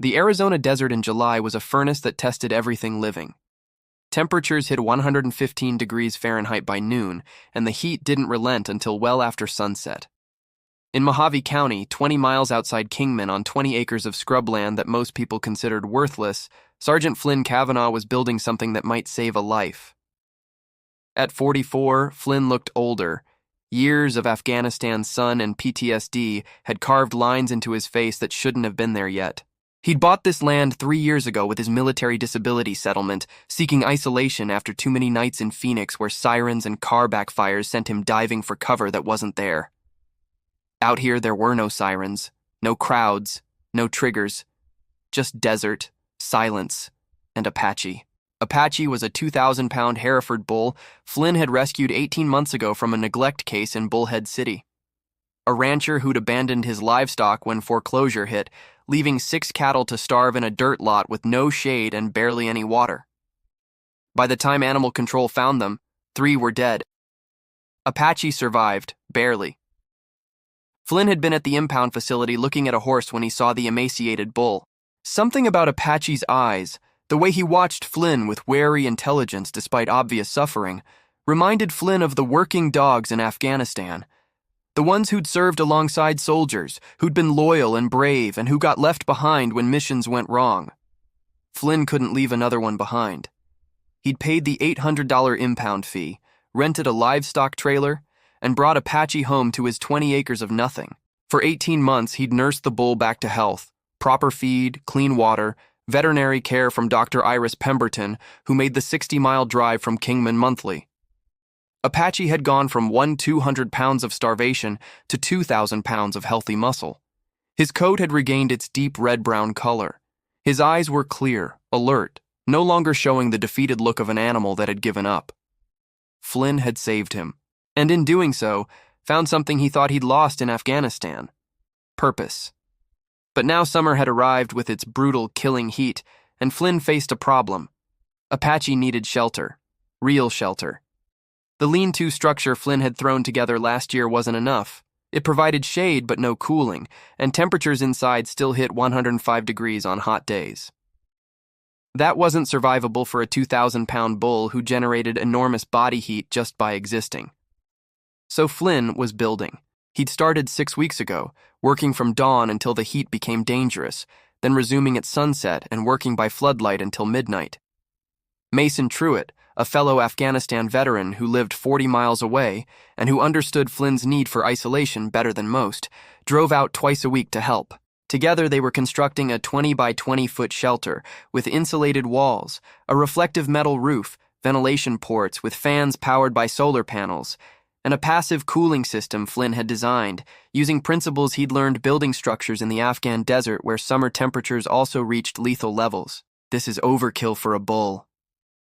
The Arizona desert in July was a furnace that tested everything living. Temperatures hit 115 degrees Fahrenheit by noon, and the heat didn't relent until well after sunset. In Mohave County, 20 miles outside Kingman on 20 acres of scrubland that most people considered worthless, Sergeant Flynn Cavanaugh was building something that might save a life. At 44, Flynn looked older. Years of Afghanistan sun and PTSD had carved lines into his face that shouldn't have been there yet. He'd bought this land 3 years ago with his military disability settlement, seeking isolation after too many nights in Phoenix where sirens and car backfires sent him diving for cover that wasn't there. Out here, there were no sirens, no crowds, no triggers, just desert, silence, and Apache. Apache was a 2,000-pound Hereford bull Flynn had rescued 18 months ago from a neglect case in Bullhead City. A rancher who'd abandoned his livestock when foreclosure hit, leaving 6 cattle to starve in a dirt lot with no shade and barely any water. By the time animal control found them, 3 were dead. Apache survived, barely. Flynn had been at the impound facility looking at a horse when he saw the emaciated bull. Something about Apache's eyes, the way he watched Flynn with wary intelligence despite obvious suffering, reminded Flynn of the working dogs in Afghanistan. The ones who'd served alongside soldiers, who'd been loyal and brave, and who got left behind when missions went wrong. Flynn couldn't leave another one behind. He'd paid the $800 impound fee, rented a livestock trailer, and brought Apache home to his 20 acres of nothing. For 18 months, he'd nursed the bull back to health, proper feed, clean water, veterinary care from Dr. Iris Pemberton, who made the 60-mile drive from Kingman monthly. Apache had gone from 200 pounds of starvation to 2,000 pounds of healthy muscle. His coat had regained its deep red-brown color. His eyes were clear, alert, no longer showing the defeated look of an animal that had given up. Flynn had saved him, and in doing so, found something he thought he'd lost in Afghanistan: purpose. But now summer had arrived with its brutal, killing heat, and Flynn faced a problem. Apache needed shelter, real shelter. The lean-to structure Flynn had thrown together last year wasn't enough. It provided shade but no cooling, and temperatures inside still hit 105 degrees on hot days. That wasn't survivable for a 2,000-pound bull who generated enormous body heat just by existing. So Flynn was building. He'd started 6 weeks ago, working from dawn until the heat became dangerous, then resuming at sunset and working by floodlight until midnight. Mason Truitt, a fellow Afghanistan veteran who lived 40 miles away and who understood Flynn's need for isolation better than most, drove out twice a week to help. Together they were constructing a 20 by 20 foot shelter with insulated walls, a reflective metal roof, ventilation ports with fans powered by solar panels, and a passive cooling system Flynn had designed, using principles he'd learned building structures in the Afghan desert where summer temperatures also reached lethal levels. "This is overkill for a bull,"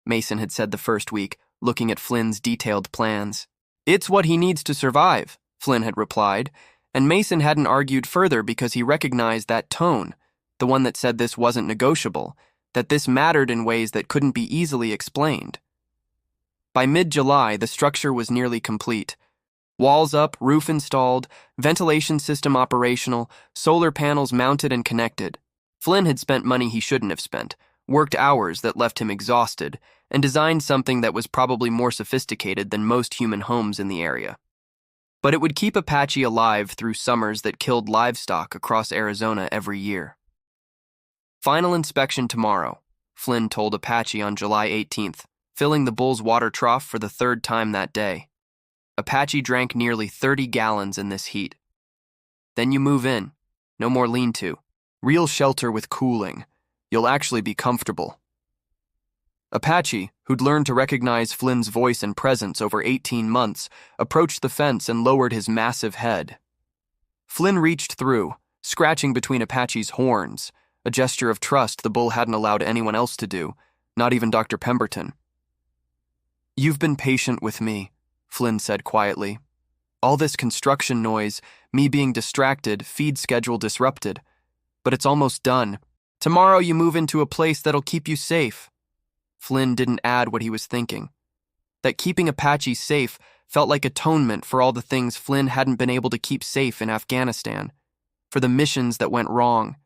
Mason had said the first week, looking at Flynn's detailed plans. "It's what he needs to survive," Flynn had replied, and Mason hadn't argued further because he recognized that tone, the one that said this wasn't negotiable, that this mattered in ways that couldn't be easily explained. By mid-July, the structure was nearly complete. Walls up, roof installed, ventilation system operational, solar panels mounted and connected. Flynn had spent money he shouldn't have spent, worked hours that left him exhausted, and designed something that was probably more sophisticated than most human homes in the area. But it would keep Apache alive through summers that killed livestock across Arizona every year. "Final inspection tomorrow," Flynn told Apache on July 18th, filling the bull's water trough for the 3rd time that day. Apache drank nearly 30 gallons in this heat. "Then you move in. No more lean-to. Real shelter with cooling. You'll actually be comfortable." Apache, who'd learned to recognize Flynn's voice and presence over 18 months, approached the fence and lowered his massive head. Flynn reached through, scratching between Apache's horns, a gesture of trust the bull hadn't allowed anyone else to do, not even Dr. Pemberton. "You've been patient with me," Flynn said quietly. "All this construction noise, me being distracted, feed schedule disrupted. But it's almost done. Tomorrow you move into a place that'll keep you safe." Flynn didn't add what he was thinking. That keeping Apache safe felt like atonement for all the things Flynn hadn't been able to keep safe in Afghanistan, for the missions that went wrong,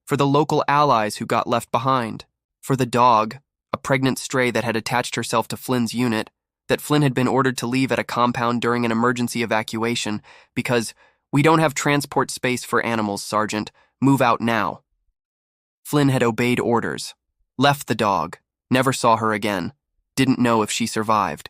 for the local allies who got left behind, for the dog, a pregnant stray that had attached herself to Flynn's unit, that Flynn had been ordered to leave at a compound during an emergency evacuation because "We don't have transport space for animals, Sergeant. Move out now." Flynn had obeyed orders, left the dog, never saw her again, didn't know if she survived.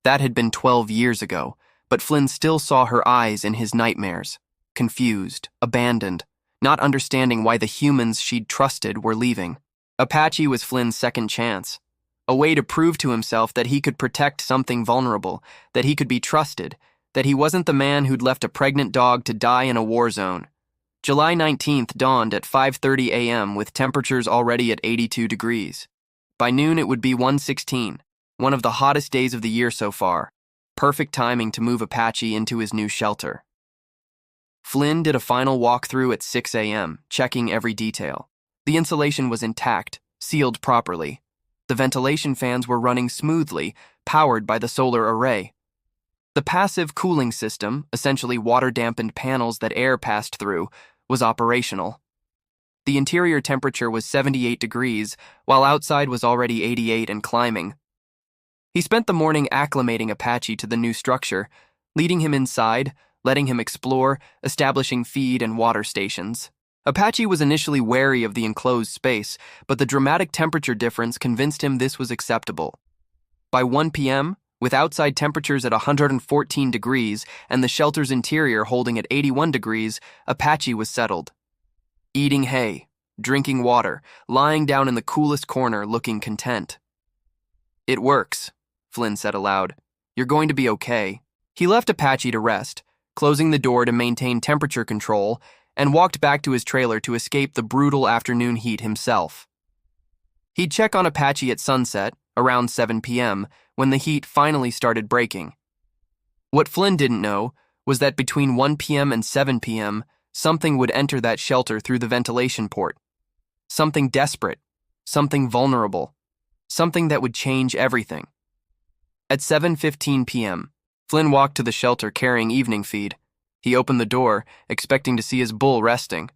That had been 12 years ago, but Flynn still saw her eyes in his nightmares, confused, abandoned, not understanding why the humans she'd trusted were leaving. Apache was Flynn's second chance, a way to prove to himself that he could protect something vulnerable, that he could be trusted, that he wasn't the man who'd left a pregnant dog to die in a war zone. July 19th dawned at 5:30 a.m. with temperatures already at 82 degrees. By noon it would be 116, one of the hottest days of the year so far. Perfect timing to move Apache into his new shelter. Flynn did a final walkthrough at 6 a.m., checking every detail. The insulation was intact, sealed properly. The ventilation fans were running smoothly, powered by the solar array. The passive cooling system, essentially water-dampened panels that air passed through, was operational. The interior temperature was 78 degrees, while outside was already 88 and climbing. He spent the morning acclimating Apache to the new structure, leading him inside, letting him explore, establishing feed and water stations. Apache was initially wary of the enclosed space, but the dramatic temperature difference convinced him this was acceptable. By 1 p.m., with outside temperatures at 114 degrees and the shelter's interior holding at 81 degrees, Apache was settled. Eating hay, drinking water, lying down in the coolest corner, looking content. "It works," Flynn said aloud. "You're going to be okay." He left Apache to rest, closing the door to maintain temperature control, and walked back to his trailer to escape the brutal afternoon heat himself. He'd check on Apache at sunset, around 7 p.m., when the heat finally started breaking. What Flynn didn't know was that between 1 p.m. and 7 p.m., something would enter that shelter through the ventilation port. Something desperate, something vulnerable, something that would change everything. At 7:15 p.m., Flynn walked to the shelter carrying evening feed. He opened the door, expecting to see his bull resting.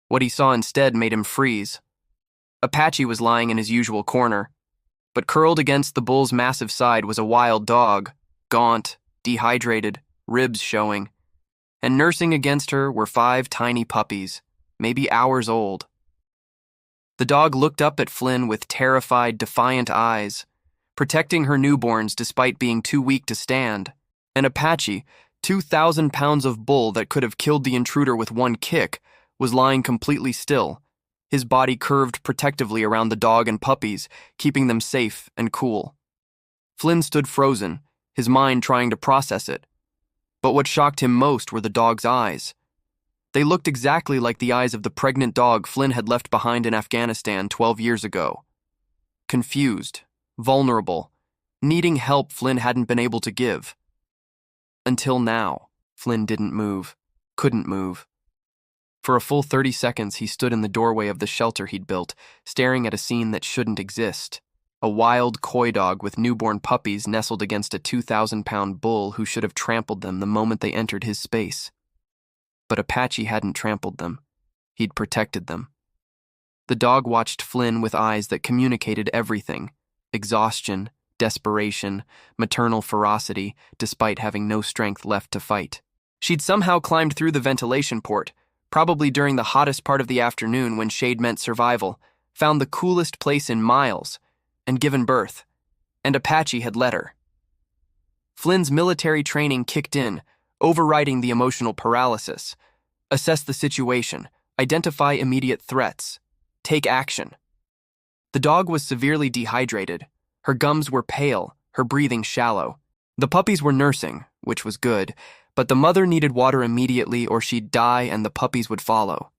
What he saw instead made him freeze. Apache was lying in his usual corner, but curled against the bull's massive side was a wild dog, gaunt, dehydrated, ribs showing. And nursing against her were 5 tiny puppies, maybe hours old. The dog looked up at Flynn with terrified, defiant eyes, protecting her newborns despite being too weak to stand. And Apache, 2,000 pounds of bull that could have killed the intruder with one kick, was lying completely still, his body curved protectively around the dog and puppies, keeping them safe and cool. Flynn stood frozen, his mind trying to process it. But what shocked him most were the dog's eyes. They looked exactly like the eyes of the pregnant dog Flynn had left behind in Afghanistan 12 years ago. Confused, vulnerable, needing help Flynn hadn't been able to give. Until now, Flynn didn't move, couldn't move. For a full 30 seconds, he stood in the doorway of the shelter he'd built, staring at a scene that shouldn't exist. A wild coy dog with newborn puppies nestled against a 2,000-pound bull who should have trampled them the moment they entered his space. But Apache hadn't trampled them. He'd protected them. The dog watched Flynn with eyes that communicated everything: exhaustion, desperation, maternal ferocity, despite having no strength left to fight. She'd somehow climbed through the ventilation port, probably during the hottest part of the afternoon when shade meant survival, found the coolest place in miles, and given birth. And Apache had let her. Flynn's military training kicked in, overriding the emotional paralysis. Assess the situation, identify immediate threats, take action. The dog was severely dehydrated. Her gums were pale, her breathing shallow. The puppies were nursing, which was good, but the mother needed water immediately or she'd die and the puppies would follow.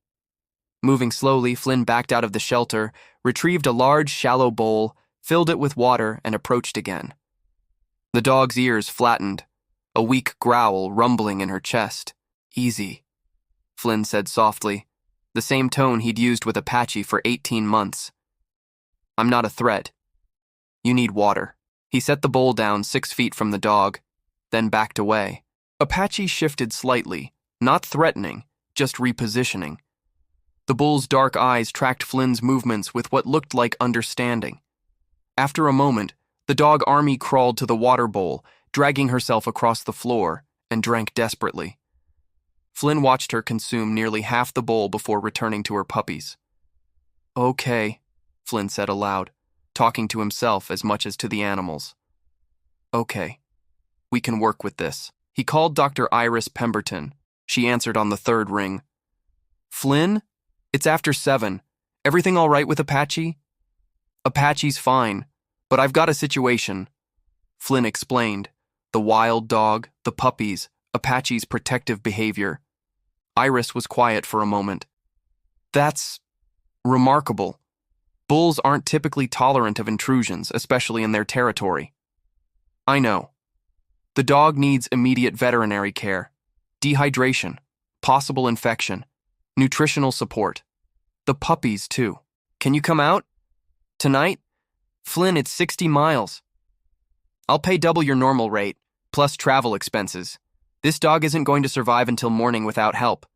Moving slowly, Flynn backed out of the shelter, retrieved a large, shallow bowl, filled it with water, and approached again. The dog's ears flattened, a weak growl rumbling in her chest. "Easy," Flynn said softly, the same tone he'd used with Apache for 18 months. "I'm not a threat. You need water." He set the bowl down 6 feet from the dog, then backed away. Apache shifted slightly, not threatening, just repositioning. The bull's dark eyes tracked Flynn's movements with what looked like understanding. After a moment, the dog Army crawled to the water bowl, dragging herself across the floor, and drank desperately. Flynn watched her consume nearly half the bowl before returning to her puppies. "Okay," Flynn said aloud, talking to himself as much as to the animals. "Okay, we can work with this." He called Dr. Iris Pemberton. She answered on the third ring. "Flynn? It's after 7. Everything all right with Apache?" "Apache's fine, but I've got a situation," Flynn explained. The wild dog, the puppies, Apache's protective behavior. Iris was quiet for a moment. "That's remarkable. Bulls aren't typically tolerant of intrusions, especially in their territory." "I know. The dog needs immediate veterinary care, dehydration, possible infection, nutritional support. The puppies, too. Can you come out? Tonight? Flynn, it's 60 miles. I'll pay double your normal rate, plus travel expenses. This dog isn't going to survive until morning without help."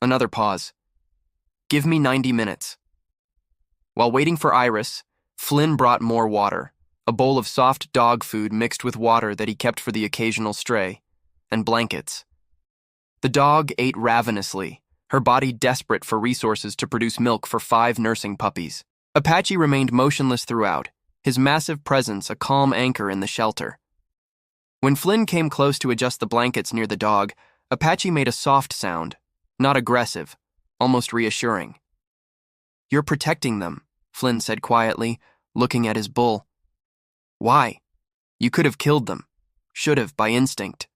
Another pause. "Give me 90 minutes. While waiting for Iris, Flynn brought more water, a bowl of soft dog food mixed with water that he kept for the occasional stray, and blankets. The dog ate ravenously, her body desperate for resources to produce milk for 5 nursing puppies. Apache remained motionless throughout, his massive presence a calm anchor in the shelter. When Flynn came close to adjust the blankets near the dog, Apache made a soft sound, not aggressive, almost reassuring. "You're protecting them," Flynn said quietly, looking at his bull. "Why? You could have killed them. Should have, by instinct.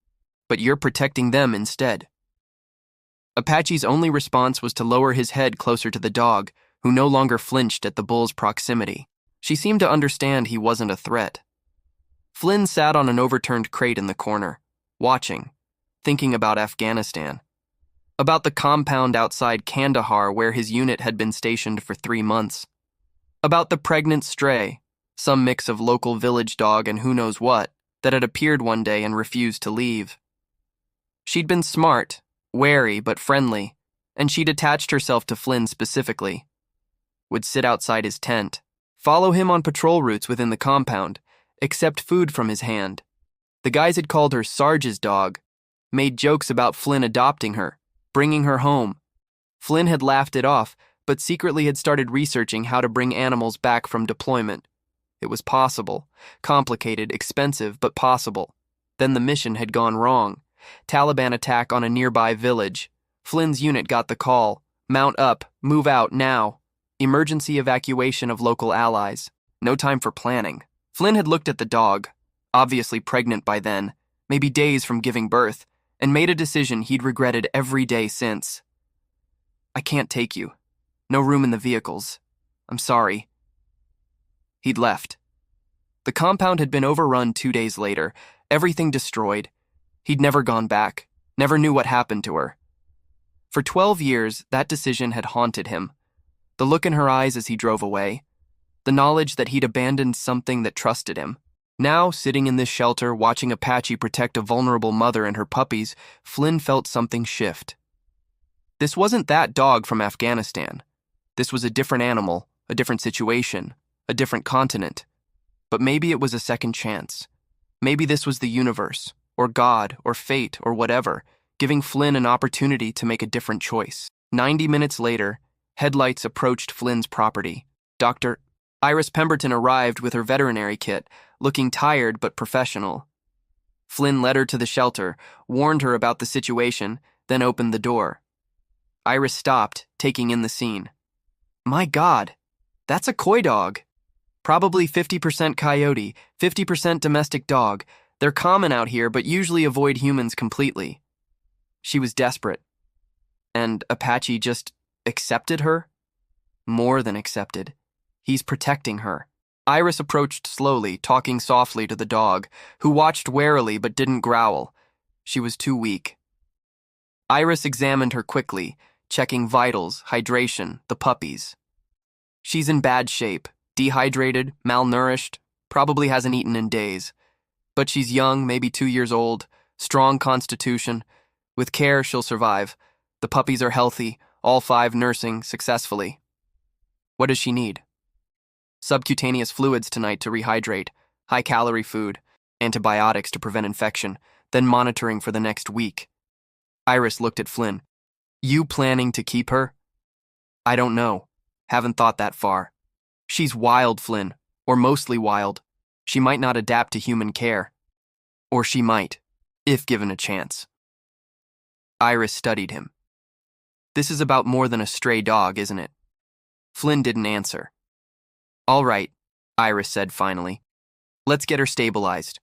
But you're protecting them instead." Apache's only response was to lower his head closer to the dog, who no longer flinched at the bull's proximity. She seemed to understand he wasn't a threat. Flynn sat on an overturned crate in the corner, watching, thinking about Afghanistan. About the compound outside Kandahar where his unit had been stationed for 3 months. About the pregnant stray, some mix of local village dog and who knows what, that had appeared one day and refused to leave. She'd been smart, wary but friendly, and she'd attached herself to Flynn specifically. Would sit outside his tent, follow him on patrol routes within the compound, accept food from his hand. The guys had called her Sarge's dog, made jokes about Flynn adopting her, bringing her home. Flynn had laughed it off, but secretly had started researching how to bring animals back from deployment. It was possible, complicated, expensive, but possible. Then the mission had gone wrong. Taliban attack on a nearby village. Flynn's unit got the call. Mount up, move out now. Emergency evacuation of local allies. No time for planning. Flynn had looked at the dog, obviously pregnant by then, maybe days from giving birth, and made a decision he'd regretted every day since. "I can't take you. No room in the vehicles. I'm sorry." He'd left. The compound had been overrun 2 days later, everything destroyed. He'd never gone back, never knew what happened to her. For 12 years, that decision had haunted him. The look in her eyes as he drove away. The knowledge that he'd abandoned something that trusted him. Now, sitting in this shelter, watching Apache protect a vulnerable mother and her puppies, Flynn felt something shift. This wasn't that dog from Afghanistan. This was a different animal, a different situation, a different continent. But maybe it was a second chance. Maybe this was the universe, or God, or fate, or whatever, giving Flynn an opportunity to make a different choice. 90 minutes later, headlights approached Flynn's property. Dr. Iris Pemberton arrived with her veterinary kit, looking tired but professional. Flynn led her to the shelter, warned her about the situation, then opened the door. Iris stopped, taking in the scene. "My God, that's a coy dog. Probably 50% coyote, 50% domestic dog. They're common out here, but usually avoid humans completely." She was desperate. And Apache just accepted her? More than accepted. He's protecting her. Iris approached slowly, talking softly to the dog, who watched warily but didn't growl. She was too weak. Iris examined her quickly, checking vitals, hydration, the puppies. She's in bad shape, dehydrated, malnourished, probably hasn't eaten in days. But she's young, maybe 2 years old, strong constitution. With care, she'll survive. The puppies are healthy, all 5 nursing successfully. What does she need? Subcutaneous fluids tonight to rehydrate, high-calorie food, antibiotics to prevent infection, then monitoring for the next week. Iris looked at Flynn. You planning to keep her? I don't know. Haven't thought that far. She's wild, Flynn, or mostly wild. She might not adapt to human care. Or she might, if given a chance. Iris studied him. This is about more than a stray dog, isn't it? Flynn didn't answer. All right, Iris said finally. Let's get her stabilized.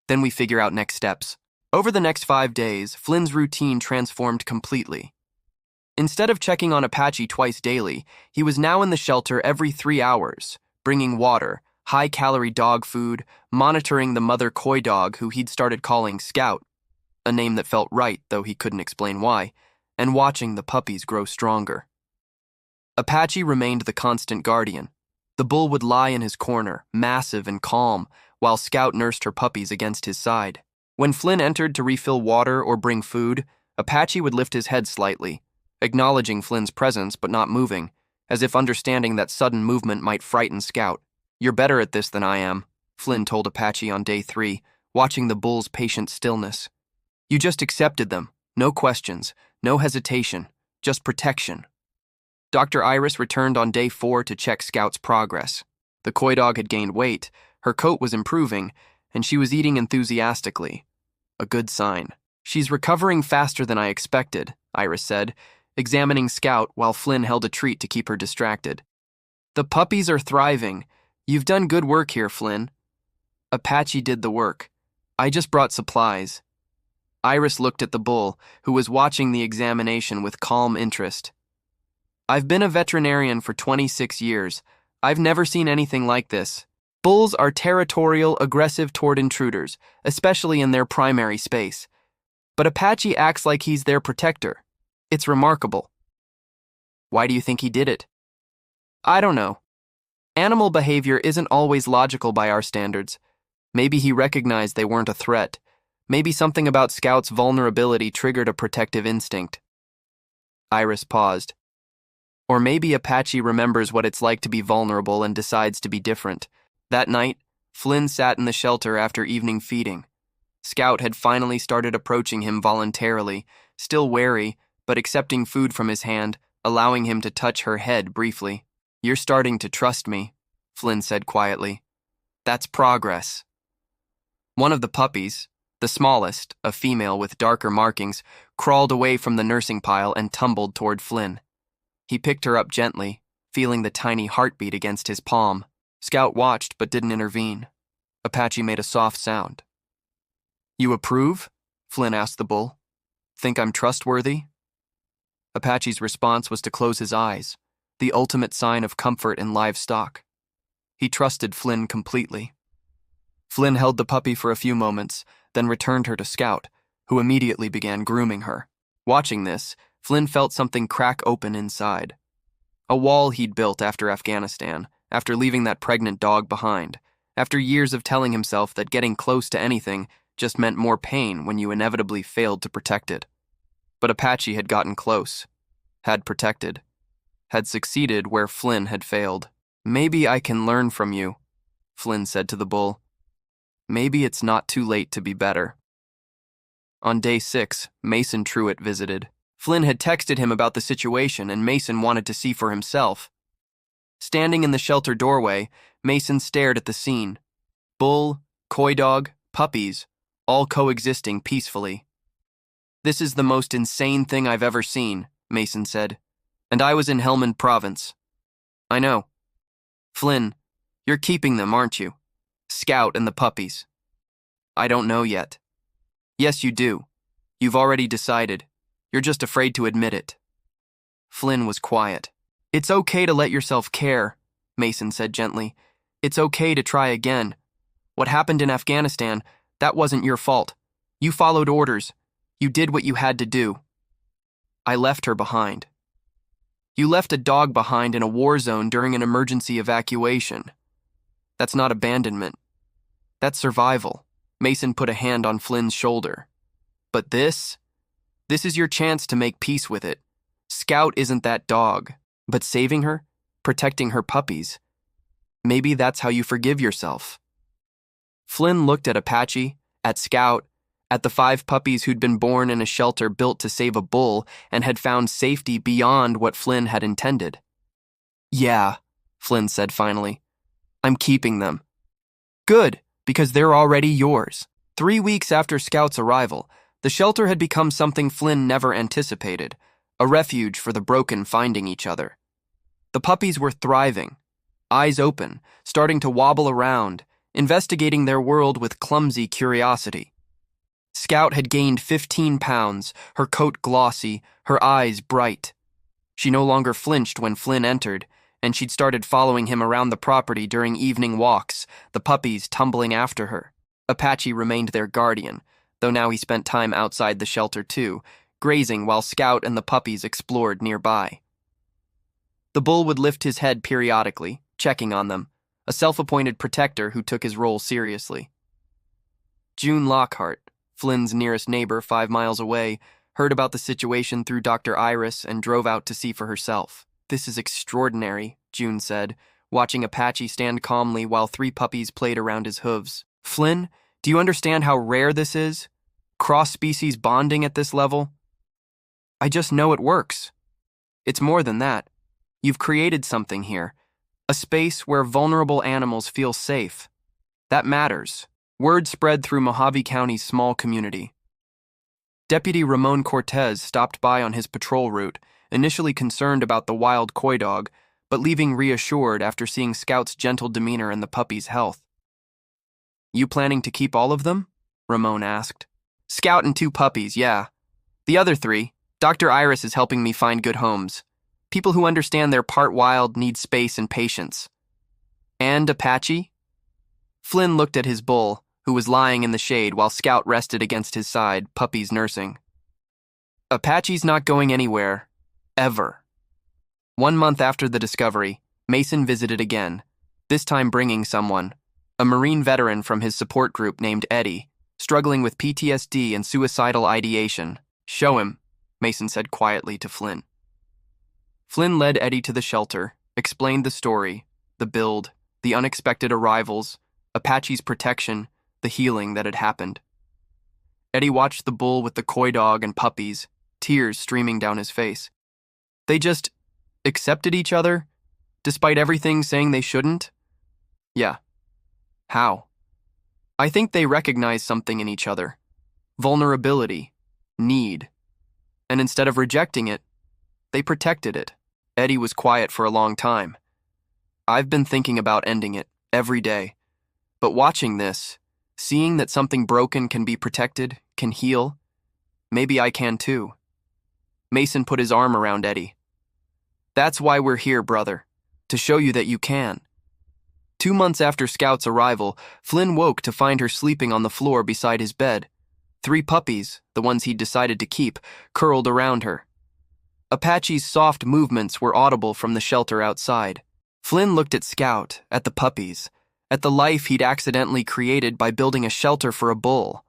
Then we figure out next steps. Over the next 5 days, Flynn's routine transformed completely. Instead of checking on Apache twice daily, he was now in the shelter every 3 hours, bringing water, high-calorie dog food, monitoring the mother coy dog who he'd started calling Scout, a name that felt right, though he couldn't explain why, and watching the puppies grow stronger. Apache remained the constant guardian. The bull would lie in his corner, massive and calm, while Scout nursed her puppies against his side. When Flynn entered to refill water or bring food, Apache would lift his head slightly, acknowledging Flynn's presence but not moving, as if understanding that sudden movement might frighten Scout. You're better at this than I am, Flynn told Apache on day 3, watching the bull's patient stillness. You just accepted them. No questions, no hesitation, just protection. Dr. Iris returned on day 4 to check Scout's progress. The coy dog had gained weight, her coat was improving, and she was eating enthusiastically. A good sign. She's recovering faster than I expected, Iris said, examining Scout while Flynn held a treat to keep her distracted. The puppies are thriving. You've done good work here, Flynn. Apache did the work. I just brought supplies. Iris looked at the bull, who was watching the examination with calm interest. I've been a veterinarian for 26 years. I've never seen anything like this. Bulls are territorial, aggressive toward intruders, especially in their primary space. But Apache acts like he's their protector. It's remarkable. Why do you think he did it? I don't know. Animal behavior isn't always logical by our standards. Maybe he recognized they weren't a threat. Maybe something about Scout's vulnerability triggered a protective instinct. Iris paused. Or maybe Apache remembers what it's like to be vulnerable and decides to be different. That night, Flynn sat in the shelter after evening feeding. Scout had finally started approaching him voluntarily, still wary, but accepting food from his hand, allowing him to touch her head briefly. You're starting to trust me, Flynn said quietly. That's progress. One of the puppies, the smallest, a female with darker markings, crawled away from the nursing pile and tumbled toward Flynn. He picked her up gently, feeling the tiny heartbeat against his palm. Scout watched but didn't intervene. Apache made a soft sound. You approve? Flynn asked the bull. Think I'm trustworthy? Apache's response was to close his eyes, the ultimate sign of comfort in livestock. He trusted Flynn completely. Flynn held the puppy for a few moments, then returned her to Scout, who immediately began grooming her. Watching this, Flynn felt something crack open inside. A wall he'd built after Afghanistan, after leaving that pregnant dog behind, after years of telling himself that getting close to anything just meant more pain when you inevitably failed to protect it. But Apache had gotten close, had protected, had succeeded where Flynn had failed. Maybe I can learn from you, Flynn said to the bull. Maybe it's not too late to be better. On day 6, Mason Truitt visited. Flynn had texted him about the situation, and Mason wanted to see for himself. Standing in the shelter doorway, Mason stared at the scene. Bull, coy dog, puppies, all coexisting peacefully. This is the most insane thing I've ever seen, Mason said. And I was in Helmand Province. I know. Flynn, you're keeping them, aren't you? Scout and the puppies. I don't know yet. Yes, you do. You've already decided. You're just afraid to admit it. Flynn was quiet. It's okay to let yourself care, Mason said gently. It's okay to try again. What happened in Afghanistan, that wasn't your fault. You followed orders. You did what you had to do. I left her behind. You left a dog behind in a war zone during an emergency evacuation. That's not abandonment. That's survival. Mason put a hand on Flynn's shoulder. But this is your chance to make peace with it. Scout isn't that dog, but saving her, protecting her puppies, maybe that's how you forgive yourself. Flynn looked at Apache, at Scout, at the 5 puppies who'd been born in a shelter built to save a bull and had found safety beyond what Flynn had intended. Yeah, Flynn said finally. I'm keeping them. Good, because they're already yours. 3 weeks after Scout's arrival, the shelter had become something Flynn never anticipated, a refuge for the broken finding each other. The puppies were thriving, eyes open, starting to wobble around, investigating their world with clumsy curiosity. Scout had gained 15 pounds, her coat glossy, her eyes bright. She no longer flinched when Flynn entered, and she'd started following him around the property during evening walks, the puppies tumbling after her. Apache remained their guardian, though now he spent time outside the shelter too, grazing while Scout and the puppies explored nearby. The bull would lift his head periodically, checking on them, a self-appointed protector who took his role seriously. June Lockhart, Flynn's nearest neighbor 5 miles away, heard about the situation through Dr. Iris and drove out to see for herself. This is extraordinary, June said, watching Apache stand calmly while 3 puppies played around his hooves. Flynn, do you understand how rare this is? Cross-species bonding at this level? I just know it works. It's more than that. You've created something here, a space where vulnerable animals feel safe. That matters. Word spread through Mohave County's small community. Deputy Ramon Cortez stopped by on his patrol route, initially concerned about the wild coy dog, but leaving reassured after seeing Scout's gentle demeanor and the puppy's health. You planning to keep all of them? Ramon asked. Scout and 2 puppies, yeah. The other 3, Dr. Iris is helping me find good homes. People who understand they're part wild need space and patience. And Apache? Flynn looked at his bull, who was lying in the shade while Scout rested against his side, puppies nursing. Apache's not going anywhere. Ever. 1 month after the discovery, Mason visited again, this time bringing someone, a Marine veteran from his support group named Eddie, struggling with PTSD and suicidal ideation. Show him, Mason said quietly to Flynn. Flynn led Eddie to the shelter, explained the story, the build, the unexpected arrivals, Apache's protection, the healing that had happened. Eddie watched the bull with the coy dog and puppies, tears streaming down his face. They just accepted each other, despite everything saying they shouldn't? Yeah. How? I think they recognized something in each other. Vulnerability, need. And instead of rejecting it, they protected it. Eddie was quiet for a long time. I've been thinking about ending it every day. But watching this, seeing that something broken can be protected, can heal, maybe I can too. Mason put his arm around Eddie. That's why we're here, brother, to show you that you can. 2 months after Scout's arrival, Flynn woke to find her sleeping on the floor beside his bed. 3 puppies, the ones he'd decided to keep, curled around her. Apache's soft movements were audible from the shelter outside. Flynn looked at Scout, at the puppies, at the life he'd accidentally created by building a shelter for a bull.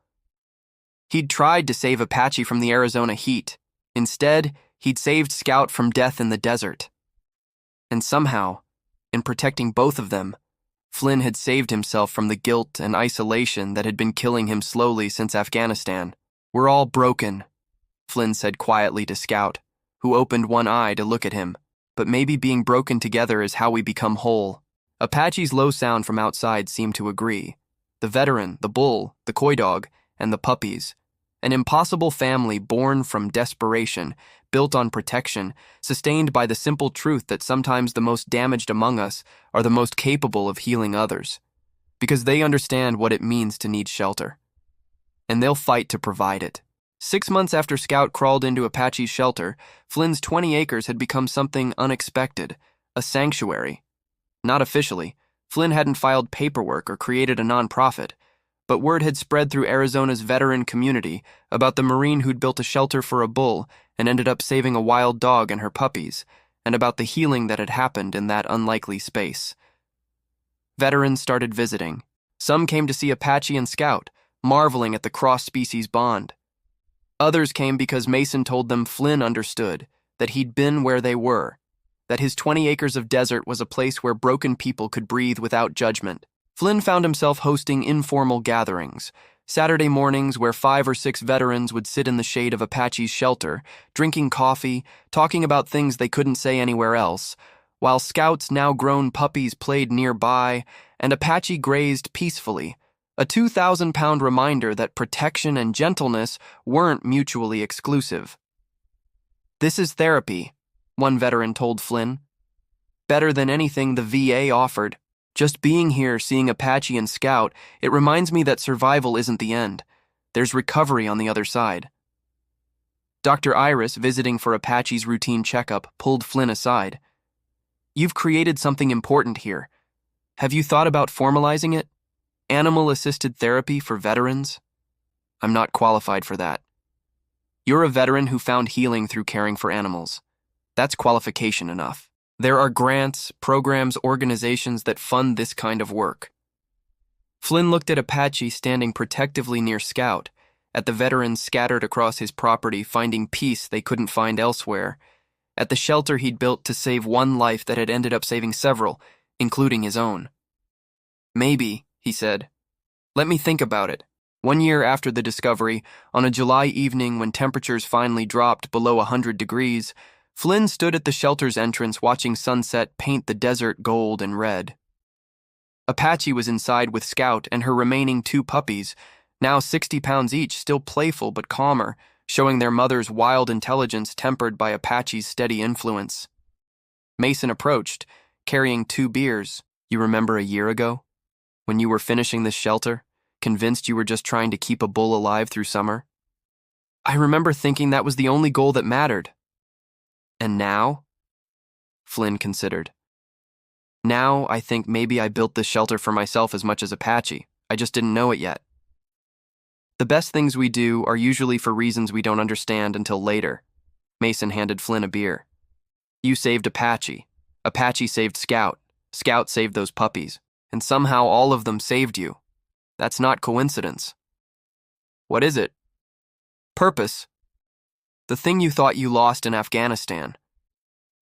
He'd tried to save Apache from the Arizona heat. Instead, he'd saved Scout from death in the desert. And somehow, in protecting both of them, Flynn had saved himself from the guilt and isolation that had been killing him slowly since Afghanistan. We're all broken, Flynn said quietly to Scout, who opened one eye to look at him. But maybe being broken together is how we become whole. Apache's low sound from outside seemed to agree. The veteran, the bull, the coy dog, and the puppies. An impossible family born from desperation, built on protection, sustained by the simple truth that sometimes the most damaged among us are the most capable of healing others, because they understand what it means to need shelter. And they'll fight to provide it. 6 months after Scout crawled into Apache's shelter, Flynn's 20 acres had become something unexpected, a sanctuary. Not officially, Flynn hadn't filed paperwork or created a nonprofit, but word had spread through Arizona's veteran community about the Marine who'd built a shelter for a bull and ended up saving a wild dog and her puppies, and about the healing that had happened in that unlikely space. Veterans started visiting. Some came to see Apache and Scout, marveling at the cross-species bond. Others came because Mason told them Flynn understood, that he'd been where they were, that his 20 acres of desert was a place where broken people could breathe without judgment. Flynn found himself hosting informal gatherings, Saturday mornings where 5 or 6 veterans would sit in the shade of Apache's shelter, drinking coffee, talking about things they couldn't say anywhere else, while Scouts' now-grown puppies played nearby and Apache grazed peacefully, a 2,000-pound reminder that protection and gentleness weren't mutually exclusive. "This is therapy," one veteran told Flynn. "Better than anything the VA offered. Just being here, seeing Apache and Scout, it reminds me that survival isn't the end. There's recovery on the other side." Dr. Iris, visiting for Apache's routine checkup, pulled Flynn aside. "You've created something important here. Have you thought about formalizing it? Animal-assisted therapy for veterans?" "I'm not qualified for that." "You're a veteran who found healing through caring for animals. That's qualification enough. There are grants, programs, organizations that fund this kind of work." Flynn looked at Apache standing protectively near Scout, at the veterans scattered across his property finding peace they couldn't find elsewhere, at the shelter he'd built to save one life that had ended up saving several, including his own. "Maybe," he said. "Let me think about it." 1 year after the discovery, on a July evening when temperatures finally dropped below 100 degrees, Flynn stood at the shelter's entrance watching sunset paint the desert gold and red. Apache was inside with Scout and her remaining 2 puppies, now 60 pounds each, still playful but calmer, showing their mother's wild intelligence tempered by Apache's steady influence. Mason approached, carrying 2 beers. "You remember a year ago? When you were finishing this shelter, convinced you were just trying to keep a bull alive through summer?" "I remember thinking that was the only goal that mattered." "And now?" Flynn considered. "Now, I think maybe I built this shelter for myself as much as Apache. I just didn't know it yet. The best things we do are usually for reasons we don't understand until later." Mason handed Flynn a beer. "You saved Apache. Apache saved Scout. Scout saved those puppies. And somehow all of them saved you. That's not coincidence." "What is it?" "Purpose. The thing you thought you lost in Afghanistan.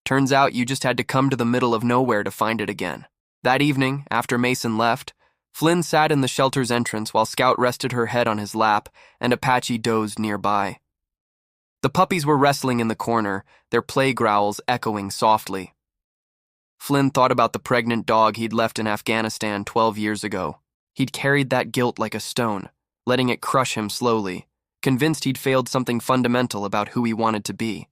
Turns out you just had to come to the middle of nowhere to find it again." That evening, after Mason left, Flynn sat in the shelter's entrance while Scout rested her head on his lap and Apache dozed nearby. The puppies were wrestling in the corner, their play growls echoing softly. Flynn thought about the pregnant dog he'd left in Afghanistan 12 years ago. He'd carried that guilt like a stone, letting it crush him slowly, convinced he'd failed something fundamental about who he wanted to be.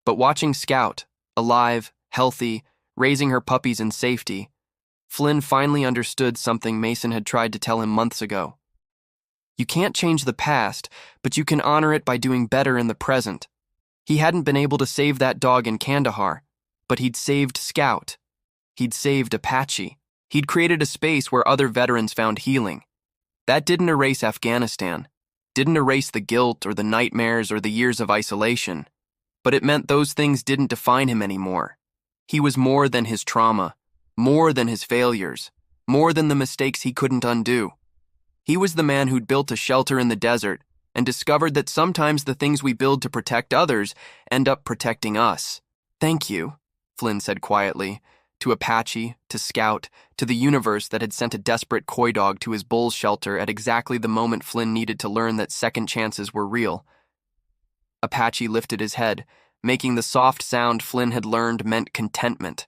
But watching Scout, alive, healthy, raising her puppies in safety, Flynn finally understood something Mason had tried to tell him months ago. You can't change the past, but you can honor it by doing better in the present. He hadn't been able to save that dog in Kandahar, but he'd saved Scout. He'd saved Apache. He'd created a space where other veterans found healing. That didn't erase Afghanistan, didn't erase the guilt or the nightmares or the years of isolation, but it meant those things didn't define him anymore. He was more than his trauma, more than his failures, more than the mistakes he couldn't undo. He was the man who'd built a shelter in the desert and discovered that sometimes the things we build to protect others end up protecting us. "Thank you," Flynn said quietly, to Apache, to Scout, to the universe that had sent a desperate coy dog to his bull's shelter at exactly the moment Flynn needed to learn that second chances were real. Apache lifted his head, making the soft sound Flynn had learned meant contentment.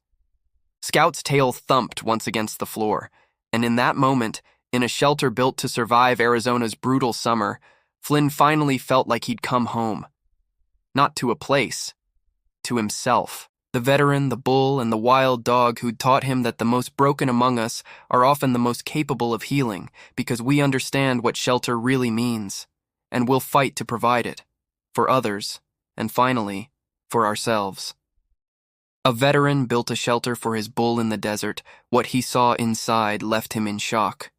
Scout's tail thumped once against the floor, and in that moment, in a shelter built to survive Arizona's brutal summer, Flynn finally felt like he'd come home. Not to a place, to himself. The veteran, the bull, and the wild dog who'd taught him that the most broken among us are often the most capable of healing because we understand what shelter really means, and we'll fight to provide it, for others, and finally, for ourselves. A veteran built a shelter for his bull in the desert. What he saw inside left him in shock.